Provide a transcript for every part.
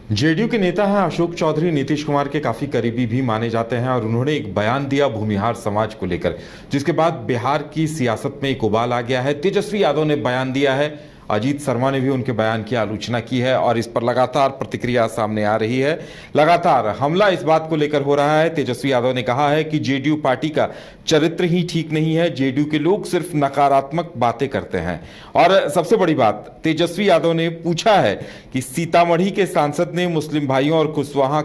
JDU के नेता हैं अशोक चौधरी, नीतीश कुमार के काफी करीबी भी माने जाते हैं और उन्होंने एक बयान दिया भूमिहार समाज को लेकर, जिसके बाद बिहार की सियासत में एक उबाल आ गया है। तेजस्वी यादव ने बयान दिया है, अजीत शर्मा ने भी उनके बयान की आलोचना की है और इस पर लगातार प्रतिक्रिया सामने आ रही है। लगातार हमला इस बात को लेकर हो रहा है। तेजस्वी यादव ने कहा है कि जेडीयू पार्टी का चरित्र ही ठीक नहीं है, जेडीयू के लोग सिर्फ नकारात्मक बातें करते हैं। और सबसे बड़ी बात, तेजस्वी यादव ने पूछा है कि सीतामढ़ी के सांसद ने मुस्लिम भाइयों और कुशवाहा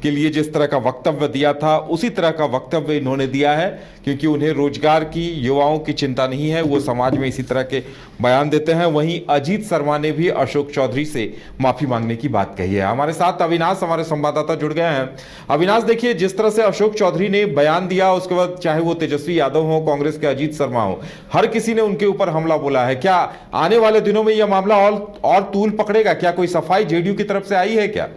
के लिए जिस तरह का वक्तव्य दिया था, उसी तरह का वक्तव्य इन्होंने दिया है, क्योंकि उन्हें रोजगार की, युवाओं की चिंता नहीं है। वो समाज में इसी तरह के बयान देते हैं। वहीं अजीत शर्मा ने भी अशोक चौधरी से माफी मांगने की बात कही है। हमारे साथ अविनाश, हमारे संवाददाता, जुड़ गए हैं। अविनाश, देखिए, जिस तरह से अशोक चौधरी ने बयान दिया, उसके बाद चाहे वो तेजस्वी यादव हो, कांग्रेस के अजीत शर्मा हो, हर किसी ने उनके ऊपर हमला बोला है। क्या आने वाले दिनों में यह मामला और तूल पकड़ेगा? क्या कोई सफाई जेडीयू की तरफ से आई है क्या?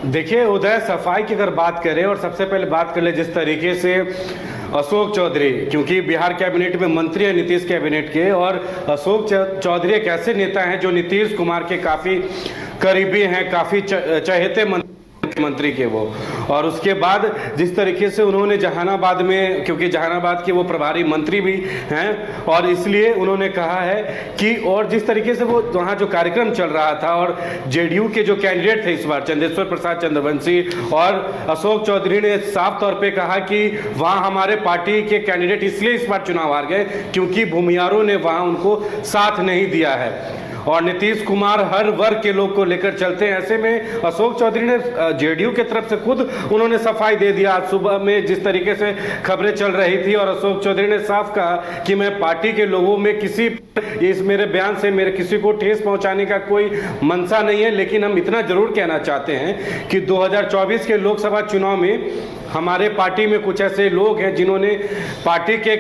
देखिए उदय, सफाई की अगर बात करें और सबसे पहले बात कर ले जिस तरीके से अशोक चौधरी, क्योंकि बिहार कैबिनेट में मंत्री है नीतीश कैबिनेट के, और अशोक चौधरी एक ऐसे नेता हैं जो नीतीश कुमार के काफ़ी करीबी हैं, काफ़ी चहेते मंत्री के वो। और उसके बाद जिस तरीके से उन्होंने जहानाबाद में, क्योंकि जहानाबाद के वो प्रभारी मंत्री भी हैं, और इसलिए उन्होंने कहा है कि, और जिस तरीके से वो वहाँ जो कार्यक्रम चल रहा था और जेडीयू के जो कैंडिडेट थे इस बार, चंदेश्वर प्रसाद चंद्रवंशी और अशोक चौधरी ने साफ तौर पे कहा कि वहाँ हमारे पार्टी के कैंडिडेट इसलिए इस बार चुनाव हार गए क्योंकि भूमिहारों ने वहाँ उनको साथ नहीं दिया है। और नीतीश कुमार हर वर्ग के लोग को लेकर चलते हैं। ऐसे में अशोक चौधरी ने जेडीयू के तरफ से खुद उन्होंने सफाई दे दिया। आज सुबह में जिस तरीके से खबरें चल रही थी, और अशोक चौधरी ने साफ कहा कि मैं पार्टी के लोगों में इस मेरे बयान से मेरे किसी को ठेस पहुंचाने का कोई मंशा नहीं है, लेकिन हम इतना जरूर कहना चाहते हैं कि 2024 के लोकसभा चुनाव में हमारे पार्टी में कुछ ऐसे लोग हैं जिन्होंने पार्टी के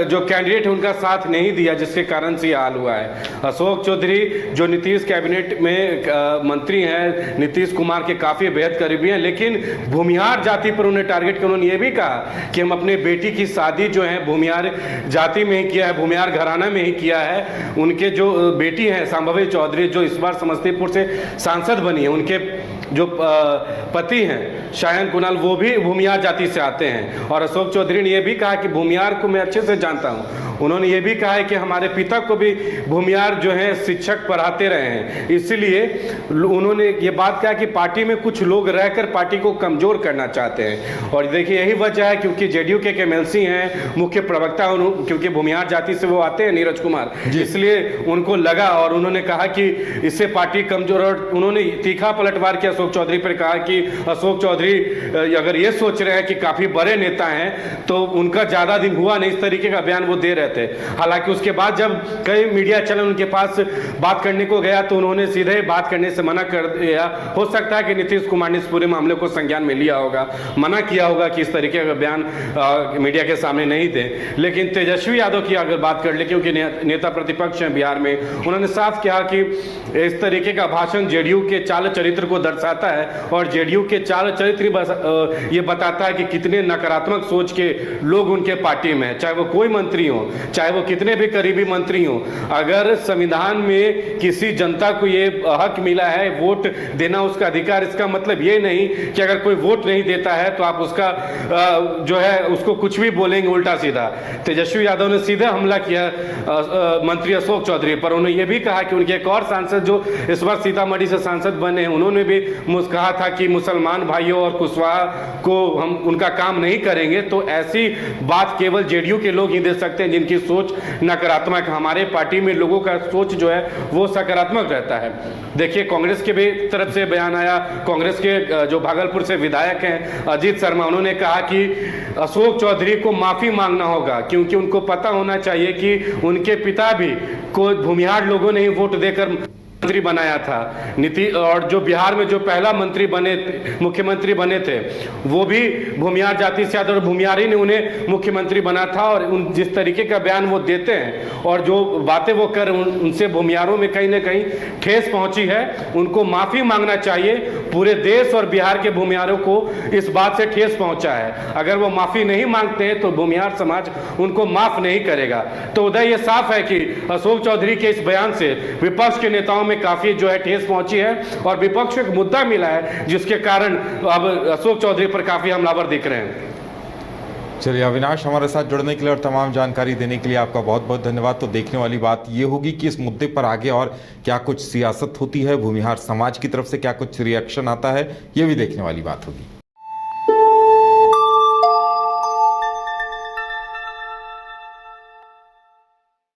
जो कैंडिडेट है उनका साथ नहीं दिया, जिसके कारण से हाल हुआ है। अशोक चौधरी जो नीतीश कैबिनेट में मंत्री हैं, नीतीश कुमार के काफ़ी बेहद करीबी हैं, लेकिन भूमिहार जाति पर उन्हें टारगेट किया। उन्होंने ये भी कहा कि हम अपने बेटी की शादी जो है भूमिहार जाति में ही किया है, भूमिहार घराना में ही किया है। उनके जो बेटी हैं संभवी चौधरी, जो इस बार समस्तीपुर से सांसद बनी है, उनके जो पति हैं शायन कुणाल, वो भी भूमिहार जाति से आते हैं। और अशोक चौधरी ने यह भी कहा कि भूमिहार को मैं अच्छे से जानता हूं। उन्होंने ये भी कहा है कि हमारे पिता को भी भूमिहार जो है शिक्षक पढ़ाते रहे हैं, इसलिए उन्होंने ये बात कहा कि पार्टी में कुछ लोग रहकर पार्टी को कमजोर करना चाहते हैं। और देखिए यही वजह है, क्योंकि जेडीयू के एमएलसी हैं, मुख्य प्रवक्ता, क्योंकि भूमिहार जाति से वो आते हैं, नीरज कुमार, इसलिए उनको लगा और उन्होंने कहा कि इससे पार्टी कमजोर। और उन्होंने तीखा पलटवार किया अशोक चौधरी पर, कहा कि अशोक चौधरी अगर ये सोच रहे हैं कि काफी बड़े नेता हैं तो उनका ज्यादा दिन हुआ नहीं, इस तरीके का बयान वो दे रहे थे। हालांकि उसके बाद जब कई मीडिया चैनल उनके पास बात करने को गया तो उन्होंने सीधे बात करने से मना कर दिया। हो सकता है कि नीतीश कुमार ने इस पूरे मामले को संज्ञान में लिया होगा, मना किया होगा कि इस तरीके का बयान मीडिया के सामने नहीं दे। लेकिन तेजस्वी यादव की अगर बात कर ले, क्योंकि नेता प्रतिपक्ष हैं बिहार में, उन्होंने साफ कहा कि इस तरीके का भाषण जेडीयू के चाल चरित्र को दर्शाता है, और जेडीयू के चाल चरित्र ये बताता है कि कितने नकारात्मक सोच के लोग उनके पार्टी में है, चाहे वो कोई मंत्री हो, चाहे वो कितने भी करीबी मंत्री हो। अगर संविधान में किसी जनता को ये हक मिला है वोट देना, उसका अधिकार, इसका मतलब ये नहीं कि अगर कोई वोट नहीं देता है तो आप उसका जो है उसको कुछ भी बोलेंगे उल्टा सीधा। तेजस्वी यादव ने सीधे हमला किया मंत्री अशोक चौधरी पर। उन्होंने ये भी कहा कि उनके एक और सांसद जो इस बार सीतामढ़ी से सांसद बने हैं, उन्होंने भी कहा था कि मुसलमान भाइयों और कुशवाहा को हम उनका काम नहीं करेंगे। तो ऐसी बात केवल जेडीयू के लोग ही दे सकते हैं जिनकी सोच नकारात्मक। हमारे पार्टी में लोगों का सोच जो है वो सकारात्मक रहता है। देखिए कांग्रेस के भी तरफ से बयान आया, कांग्रेस के जो भागलपुर से विधायक हैं अजीत शर्मा, उन्होंने कहा कि अशोक चौधरी को माफी मांगना होगा, क्योंकि उनको पता होना चाहिए कि उनके पिता भी को भूमिहार लोगों ने ही वोट देकर मंत्री बनाया था। और जो बिहार में जो पहला मंत्री बने, मुख्यमंत्री बने थे, वो भी भूमिहार जाति से आते और भूमिहारी ने उन्हें मुख्यमंत्री बना था। और जिस तरीके का बयान वो देते हैं और जो बातें वो कर, उनसे भूमिहारों में कहीं ना कहीं ठेस पहुंची है। उनको माफी मांगना चाहिए। पूरे देश और बिहार के भूमिहारों को इस बात से ठेस पहुंचा है। अगर वो माफी नहीं मांगते हैं तो भूमिहार समाज उनको माफ नहीं करेगा। तो उदय ये साफ है कि अशोक चौधरी के इस बयान से विपक्ष के नेताओं में काफी जो है ठेस पहुंची है और विपक्ष को एक मुद्दा मिला है जिसके कारण अब अशोक चौधरी पर काफी हमलावर दिख रहे हैं। चलिए अविनाश, हमारे साथ जुड़ने के लिए और तमाम जानकारी देने के लिए आपका बहुत बहुत धन्यवाद। तो देखने वाली बात ये होगी कि इस मुद्दे पर आगे और क्या कुछ सियासत होती है, भूमिहार समाज की तरफ से क्या कुछ रिएक्शन आता है, ये भी देखने वाली बात होगी।